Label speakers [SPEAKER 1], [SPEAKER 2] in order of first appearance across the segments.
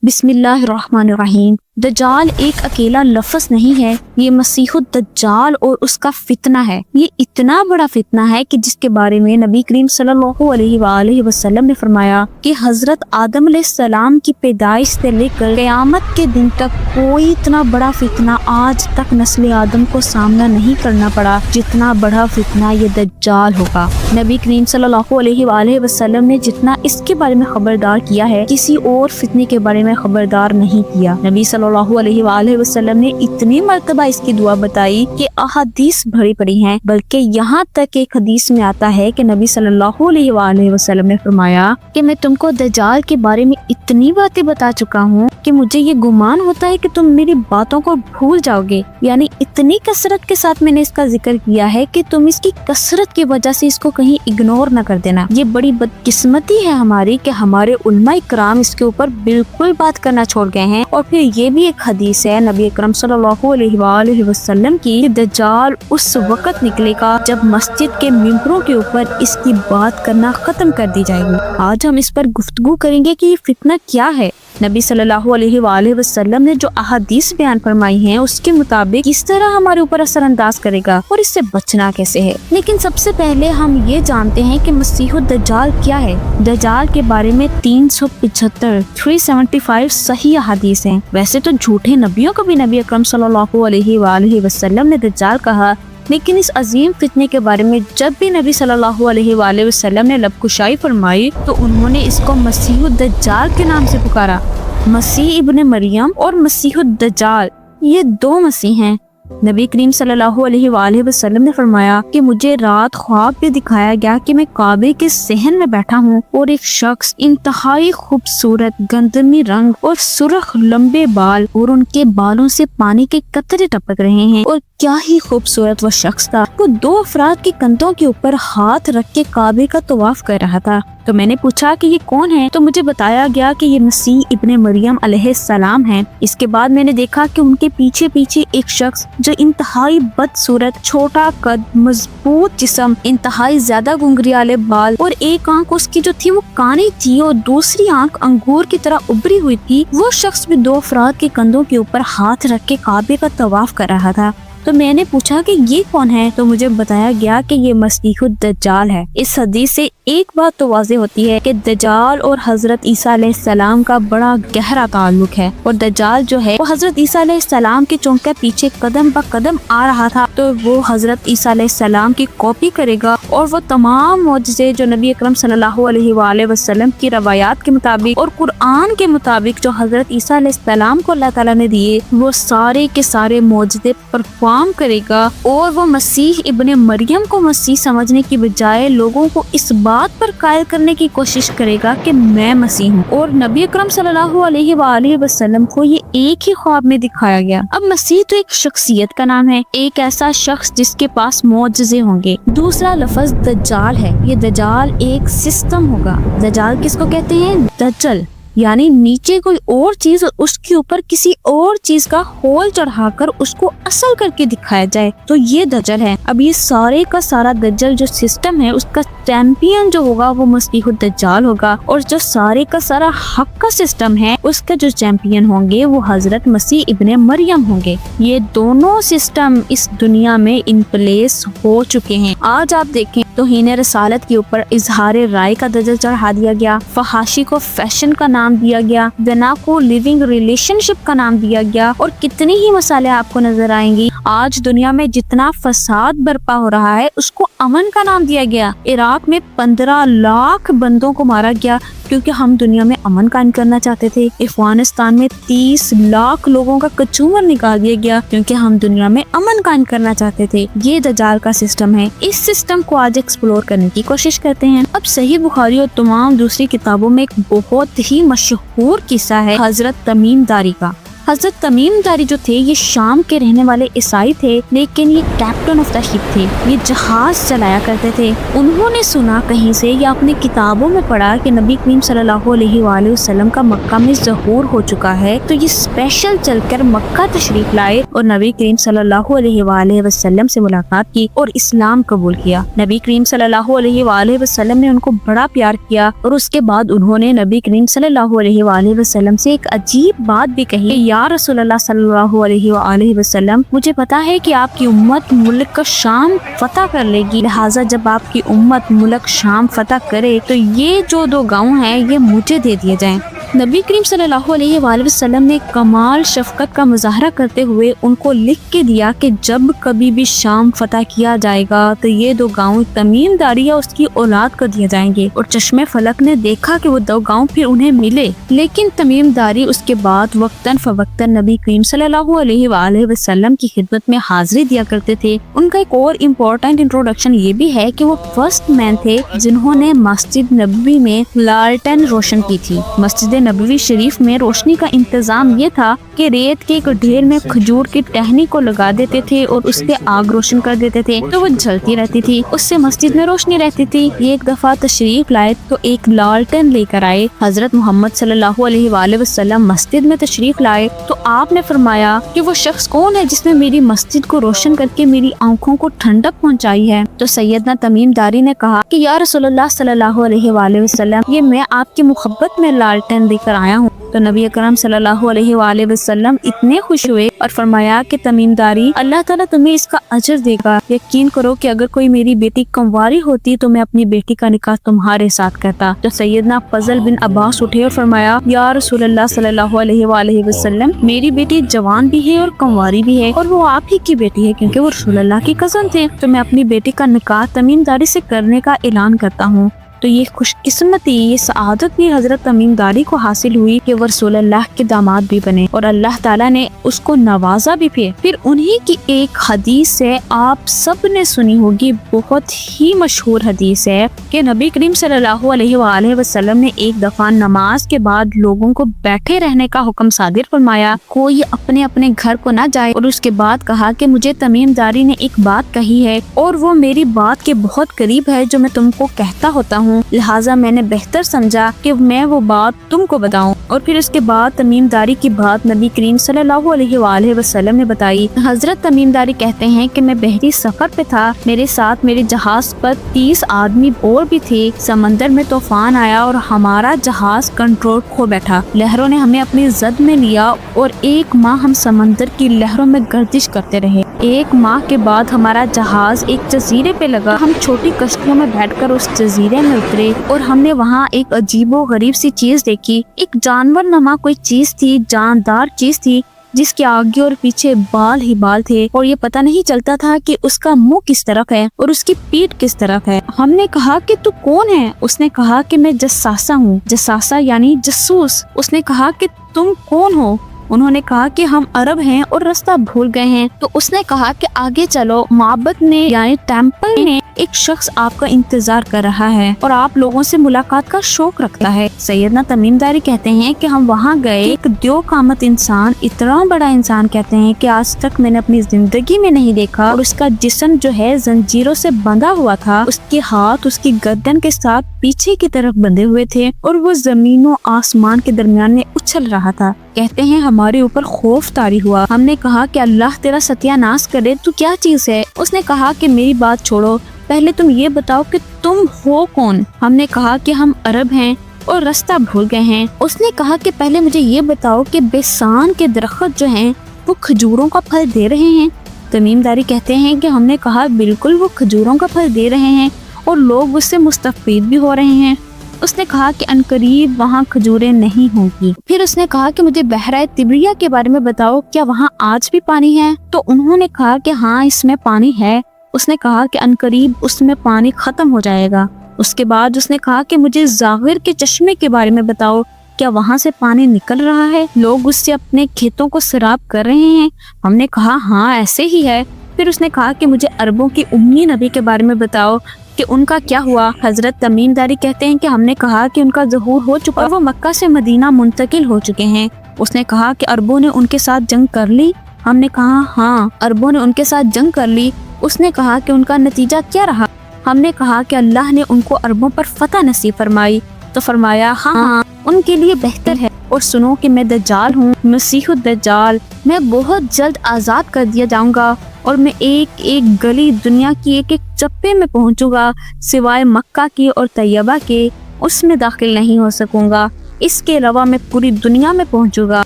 [SPEAKER 1] بسم اللہ الرحمن الرحیم۔ دجال ایک اکیلا لفظ نہیں ہے، یہ مسیح الدجال اور اس کا فتنہ ہے۔ یہ اتنا بڑا فتنہ ہے کہ جس کے بارے میں نبی کریم صلی اللہ علیہ وآلہ وسلم نے فرمایا کہ حضرت آدم علیہ السلام کی پیدائش سے لے کر قیامت کے دن تک کوئی اتنا بڑا فتنہ آج تک نسل آدم کو سامنا نہیں کرنا پڑا جتنا بڑا فتنہ یہ دجال ہوگا۔ نبی کریم صلی اللہ علیہ وآلہ وسلم نے جتنا اس کے بارے میں خبردار کیا ہے، کسی اور فتنے کے بارے میں خبردار نہیں کیا۔ نبی صلی اللہ علیہ وآلہ وسلم نے اتنی مرتبہ اس کی دعا بتائی کہ احادیث بھری پڑی ہیں، بلکہ یہاں تک ایک حدیث میں آتا ہے کہ نبی صلی اللہ علیہ وآلہ وسلم نے فرمایا کہ میں تم کو دجال کے بارے میں اتنی باتیں بتا چکا ہوں کہ مجھے یہ گمان ہوتا ہے کہ تم میری باتوں کو بھول جاؤ گے۔ یعنی اتنی کثرت کے ساتھ میں نے اس کا ذکر کیا ہے کہ تم اس کی کثرت کی وجہ سے اس کو کہیں اگنور نہ کر دینا۔ یہ بڑی بدقسمتی ہے ہماری کہ ہمارے علماء کرام اس کے اوپر بالکل بات کرنا چھوڑ گئے ہیں۔ اور پھر یہ بھی ایک حدیث ہے نبی اکرم صلی اللہ علیہ وآلہ وسلم کی کہ دجال اس وقت نکلے گا جب مسجد کے ممبروں کے اوپر اس کی بات کرنا ختم کر دی جائے گی۔ آج ہم اس پر گفتگو کریں گے کہ یہ فتنہ کیا ہے۔ نبی صلی اللہ علیہ وآلہ وسلم نے جو احادیث بیان فرمائی ہیں اس کے مطابق کس طرح ہمارے اوپر اثر انداز کرے گا اور اس سے بچنا کیسے ہے۔ لیکن سب سے پہلے ہم یہ جانتے ہیں کہ مسیح الدجال کیا ہے۔ دجال کے بارے میں 375 صحیح احادیث ہیں۔ ویسے تو جھوٹے نبیوں کو بھی نبی اکرم صلی اللہ علیہ وآلہ وسلم نے دجال کہا، لیکن اس عظیم فتنے کے بارے میں جب بھی نبی صلی اللہ علیہ وآلہ وسلم نے لب کشائی فرمائی تو انہوں نے اس کو مسیح الدجال کے نام سے پکارا۔ مسیح ابن مریم اور مسیح الدجال یہ دو مسیح ہیں۔ نبی کریم صلی اللہ علیہ وآلہ وسلم نے فرمایا کہ مجھے رات خواب میں دکھایا گیا کہ میں کعبے کے صحن میں بیٹھا ہوں اور ایک شخص انتہائی خوبصورت گندمی رنگ اور سرخ لمبے بال اور ان کے بالوں سے پانی کے قطرے ٹپک رہے ہیں، اور کیا ہی خوبصورت وہ شخص تھا۔ وہ دو افراد کے کندھوں کے اوپر ہاتھ رکھ کے کعبے کا طواف کر رہا تھا۔ تو میں نے پوچھا کہ یہ کون ہے، تو مجھے بتایا گیا کہ یہ مسیح ابن مریم علیہ السلام ہیں۔ اس کے بعد میں نے دیکھا کہ ان کے پیچھے پیچھے ایک شخص جو انتہائی بدصورت، چھوٹا قد، مضبوط جسم، انتہائی زیادہ گھنگریالے بال اور ایک آنکھ اس کی جو تھی وہ کانی تھی اور دوسری آنکھ انگور کی طرح ابری ہوئی تھی، وہ شخص بھی دو افراد کے کندھوں کے اوپر ہاتھ رکھ کے کعبے کا طواف کر رہا تھا۔ تو میں نے پوچھا کہ یہ کون ہے، تو مجھے بتایا گیا کہ یہ مسیح الدجال ہے۔ اس حدیث سے ایک بات تو واضح ہوتی ہے کہ دجال اور حضرت عیسیٰ علیہ السلام کا بڑا گہرا تعلق ہے، اور دجال جو ہے وہ حضرت عیسیٰ علیہ السلام کے چونکہ پیچھے قدم بہ قدم آ رہا تھا، تو وہ حضرت عیسیٰ علیہ السلام کی کاپی کرے گا، اور وہ تمام معجزے جو نبی اکرم صلی اللہ علیہ وآلہ وسلم کی روایات کے مطابق اور قرآن کے مطابق جو حضرت عیسیٰ علیہ السلام کو اللہ تعالیٰ نے دیے، وہ سارے کے سارے معجزے پرفارم کرے گا، اور وہ مسیح ابن مریم کو مسیح سمجھنے کی بجائے لوگوں کو اس بات پر قائل کرنے کی کوشش کرے گا کہ میں مسیح ہوں۔ اور نبی اکرم صلی اللہ علیہ وآلہ وسلم کو یہ ایک ہی خواب میں دکھایا گیا۔ اب مسیح تو ایک شخصیت کا نام ہے، ایک ایسا شخص جس کے پاس معجزے ہوں گے۔ دوسرا لفظ دجال ہے۔ یہ دجال ایک سسٹم ہوگا۔ دجال کس کو کہتے ہیں؟ دجل، یعنی نیچے کوئی اور چیز اور اس کے اوپر کسی اور چیز کا ہول چڑھا کر اس کو اصل کر کے دکھایا جائے، تو یہ دجل ہے۔ اب یہ سارے کا سارا دجل جو سسٹم ہے اس کا چیمپئن جو ہوگا وہ مسیح الدجال ہوگا، اور جو سارے کا سارا حق کا سسٹم ہے اس کا جو چیمپئن ہوں گے وہ حضرت مسیح ابن مریم ہوں گے۔ یہ دونوں سسٹم اس دنیا میں ان پلیس ہو چکے ہیں۔ آج آپ دیکھیں توہین رسالت کے اوپر اظہار رائے کا دجل چڑھا دیا گیا، فحاشی کو فیشن کا نام دیا گیا، زنا کو لیونگ ریلیشن شپ کا نام دیا گیا، اور کتنی ہی مسائل آپ کو نظر آئیں گی۔ آج دنیا میں جتنا فساد برپا ہو رہا ہے اس کو امن کا نام دیا گیا۔ عراق میں 15 لاکھ بندوں کو مارا گیا کیونکہ ہم دنیا میں امن قائم کرنا چاہتے تھے۔ افغانستان میں 30 لاکھ لوگوں کا کچومر نکال دیا گیا کیونکہ ہم دنیا میں امن قائم کرنا چاہتے تھے۔ یہ دجال کا سسٹم ہے۔ اس سسٹم کو آج ایکسپلور کرنے کی کوشش کرتے ہیں۔ اب صحیح بخاری اور تمام دوسری کتابوں میں ایک بہت ہی مشہور قصہ ہے حضرت تمیم داری کا۔ حضرت تمیم داری جو تھے یہ شام کے رہنے والے عیسائی تھے، لیکن یہ کیپٹن آف دا شپ تھے، یہ جہاز چلایا کرتے تھے۔ انہوں نے سنا کہیں سے یا اپنی کتابوں میں پڑھا کہ نبی کریم صلی اللہ علیہ وآلہ وسلم کا مکہ میں ظہور ہو چکا ہے، تو یہ اسپیشل چل کر مکہ تشریف لائے اور نبی کریم صلی اللہ علیہ وآلہ وسلم سے ملاقات کی اور اسلام قبول کیا۔ نبی کریم صلی اللہ علیہ وآلہ وسلم نے ان کو بڑا پیار کیا، اور اس کے بعد انہوں نے نبی کریم صلی اللہ علیہ وآلہ وسلم سے ایک عجیب بات بھی کہی، یا رسول اللہ صلی اللہ علیہ وآلہ وسلم، مجھے پتا ہے کہ آپ کی امت ملک کا شام فتح کر لے گی، لہٰذا جب آپ کی امت ملک شام فتح کرے تو یہ جو 2 گاؤں ہیں یہ مجھے دے دیے جائیں۔ نبی کریم صلی اللہ علیہ وآلہ وسلم نے کمال شفقت کا مظاہرہ کرتے ہوئے ان کو لکھ کے دیا کہ جب کبھی بھی شام فتح کیا جائے گا تو یہ 2 گاؤں تمیم داری یا اس کی اولاد کو دیے جائیں گے، اور چشمے فلک نے دیکھا کہ وہ 2 گاؤں پھر انہیں ملے، لیکن تمیم داری اس کے بعد وقتاً فوقتاً نبی کریم صلی اللہ علیہ وآلہ وسلم کی خدمت میں حاضری دیا کرتے تھے۔ ان کا ایک اور امپورٹنٹ انٹروڈکشن یہ بھی ہے کہ وہ فرسٹ مین تھے جنہوں نے مسجد نبوی میں لالٹین روشن کی تھی۔ مسجد نبوی شریف میں روشنی کا انتظام یہ تھا کہ ریت کے ایک ڈھیر میں کھجور کی ٹہنی کو لگا دیتے تھے اور اس پہ آگ روشن کر دیتے تھے تو وہ جلتی رہتی تھی، اس سے مسجد میں روشنی رہتی تھی۔ یہ ایک دفعہ تشریف لائے تو ایک لالٹین لے کر آئے، حضرت محمد صلی اللہ علیہ وآلہ وسلم مسجد میں تشریف لائے تو آپ نے فرمایا کہ وہ شخص کون ہے جس نے میری مسجد کو روشن کر کے میری آنکھوں کو ٹھنڈک پہنچائی ہے؟ تو سیدنا تمیم داری نے کہا کہ یا رسول اللہ صلی اللہ علیہ وآلہ وسلم، یہ میں آپ کی محبت میں لالٹین دے کر آیا ہوں۔ تو نبی اکرم صلی اللہ علیہ وآلہ وسلم اتنے خوش ہوئے اور فرمایا کہ تمیم داری، اللہ تعالیٰ تمہیں اس کا اجر دے گا، یقین کرو کہ اگر کوئی میری بیٹی کنواری ہوتی تو میں اپنی بیٹی کا نکاح تمہارے ساتھ کرتا۔ تو سیدنا فضل بن عباس اٹھے اور فرمایا یا رسول اللہ صلی اللہ علیہ وآلہ وسلم، میری بیٹی جوان بھی ہے اور کنواری بھی ہے، اور وہ آپ ہی کی بیٹی ہے کیونکہ وہ رسول اللہ کی کزن تھے، تو میں اپنی بیٹی کا نکاح تمیم داری سے کرنے کا اعلان کرتا ہوں۔ تو یہ خوش قسمتی، یہ سعادت بھی حضرت تمیم داری کو حاصل ہوئی کہ وہ رسول اللہ کے داماد بھی بنے اور اللہ تعالیٰ نے اس کو نوازا بھی۔ پھر انہی کی ایک حدیث ہے، آپ سب نے سنی ہوگی، بہت ہی مشہور حدیث ہے کہ نبی کریم صلی اللہ علیہ وآلہ وسلم نے ایک دفعہ نماز کے بعد لوگوں کو بیٹھے رہنے کا حکم صادر فرمایا، کوئی اپنے اپنے گھر کو نہ جائے، اور اس کے بعد کہا کہ مجھے تمیم داری نے ایک بات کہی ہے اور وہ میری بات کے بہت قریب ہے جو میں تم کو کہتا ہوتا ہوں، لہٰذا میں نے بہتر سمجھا کہ میں وہ بات تم کو بتاؤں۔ اور پھر اس کے بعد تمیم داری کی بات نبی کریم صلی اللہ علیہ وآلہ وسلم نے بتائی۔ حضرت تمیم داری کہتے ہیں کہ میں بحری سفر پہ تھا، میرے ساتھ میرے جہاز پر 30 آدمی اور بھی تھے، سمندر میں طوفان آیا اور ہمارا جہاز کنٹرول کھو بیٹھا، لہروں نے ہمیں اپنی زد میں لیا اور 1 ماہ ہم سمندر کی لہروں میں گردش کرتے رہے۔ 1 ماہ کے بعد ہمارا جہاز ایک جزیرے پہ لگا، ہم چھوٹی کشتیوں میں بیٹھ کر اس جزیرے میں اترے اور ہم نے وہاں ایک عجیب و غریب سی چیز دیکھی، ایک جانور نما کوئی چیز تھی، جاندار چیز تھی جس کے آگے اور پیچھے بال ہی بال تھے، اور یہ پتہ نہیں چلتا تھا کہ اس کا منہ کس طرف ہے اور اس کی پیٹھ کس طرف ہے۔ ہم نے کہا کہ تو کون ہے؟ اس نے کہا کہ میں جساسہ ہوں، جساسہ یعنی جاسوس۔ اس نے کہا کہ تم کون ہو؟ انہوں نے کہا کہ ہم عرب ہیں اور راستہ بھول گئے ہیں۔ تو اس نے کہا کہ آگے چلو، معبد نے یعنی ٹیمپل نے ایک شخص آپ کا انتظار کر رہا ہے اور آپ لوگوں سے ملاقات کا شوق رکھتا ہے۔ سیدنا تمیم داری کہتے ہیں کہ ہم وہاں گئے، ایک دیو قامت انسان، اتنا بڑا انسان کہتے ہیں کہ آج تک میں نے اپنی زندگی میں نہیں دیکھا، اور اس کا جسم جو ہے زنجیروں سے بندھا ہوا تھا، اس کے ہاتھ اس کی گردن کے ساتھ پیچھے کی طرف بندھے ہوئے تھے اور وہ زمین و آسمان کے درمیان میں اچھل رہا تھا۔ کہتے ہیں ہمارے اوپر خوف طاری ہوا، ہم نے کہا کہ اللہ تیرا ستیہ ناش کرے، تو کیا چیز ہے؟ اس نے کہا کہ میری بات چھوڑو، پہلے تم یہ بتاؤ کہ تم ہو کون؟ ہم نے کہا کہ ہم عرب ہیں اور راستہ بھول گئے ہیں۔ اس نے کہا کہ پہلے مجھے یہ بتاؤ کہ بیسان کے درخت جو ہیں وہ کھجوروں کا پھل دے رہے ہیں؟ تمیم داری کہتے ہیں کہ ہم نے کہا بالکل، وہ کھجوروں کا پھل دے رہے ہیں اور لوگ اس سے مستفید بھی ہو رہے ہیں۔ اس نے کہا کہ عنقریب وہاں کھجوریں نہیں ہوں گی۔ پھر اس نے کہا کہ مجھے بحیرہ طبریہ کے بارے میں بتاؤ، کیا وہاں آج بھی پانی ہے؟ تو انہوں نے کہا کہ ہاں، اس میں پانی ہے۔ اس نے کہا کہ عنقریب اس میں پانی ختم ہو جائے گا۔ اس کے بعد اس نے کہا کہ مجھے زاغر کے چشمے کے بارے میں بتاؤ، کیا وہاں سے پانی نکل رہا ہے؟ لوگ اس سے اپنے کھیتوں کو سیراب کر رہے ہیں؟ ہم نے کہا ہاں، ایسے ہی ہے۔ پھر اس نے کہا کہ مجھے عربوں کی امی نبی کے بارے میں بتاؤ کہ ان کا کیا ہوا؟ حضرت تمیم داری کہتے ہیں کہ ہم نے کہا کہ ان کا ظہور ہو چکا اور وہ مکہ سے مدینہ منتقل ہو چکے ہیں۔ اس نے کہا کہ عربوں نے ان کے ساتھ جنگ کر لی؟ ہم نے کہا ہاں عربوں نے ان کے ساتھ جنگ کر لی۔ اس نے کہا کہ ان کا نتیجہ کیا رہا؟ ہم نے کہا کہ اللہ نے ان کو عربوں پر فتح نصیب فرمائی۔ تو فرمایا ہاں ان کے لیے بہتر ہے، اور سنو کہ میں دجال ہوں، مسیح الدجال، میں بہت جلد آزاد کر دیا جاؤں گا، اور میں ایک ایک گلی دنیا کی ایک ایک چپے میں پہنچوں گا سوائے مکہ کی اور طیبہ کے، اس میں داخل نہیں ہو سکوں گا۔ اس کے علاوہ میں پوری دنیا میں پہنچوں گا۔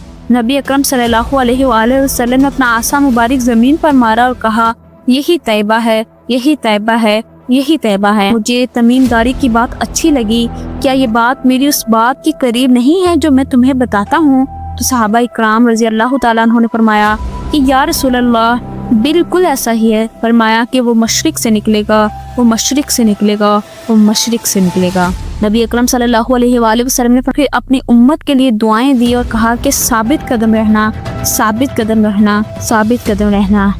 [SPEAKER 1] نبی اکرم صلی اللہ علیہ وآلہ وسلم نے اپنا عصا مبارک زمین پر مارا اور کہا یہی طیبہ ہے، یہی طیبہ ہے، یہی طیبہ ہے۔ مجھے تمیم داری کی بات اچھی لگی، کیا یہ بات میری اس بات کی قریب نہیں ہے جو میں تمہیں بتاتا ہوں؟ تو صحابہ اکرام رضی اللہ تعالیٰ عنہ نے فرمایا کہ یا رسول اللہ بالکل ایسا ہی ہے۔ فرمایا کہ وہ مشرق سے نکلے گا، وہ مشرق سے نکلے گا، وہ مشرق سے نکلے گا۔ نبی اکرم صلی اللہ علیہ وآلہ وسلم نے پھر اپنی امت کے لیے دعائیں دی اور کہا کہ ثابت قدم رہنا، ثابت قدم رہنا، ثابت قدم رہنا۔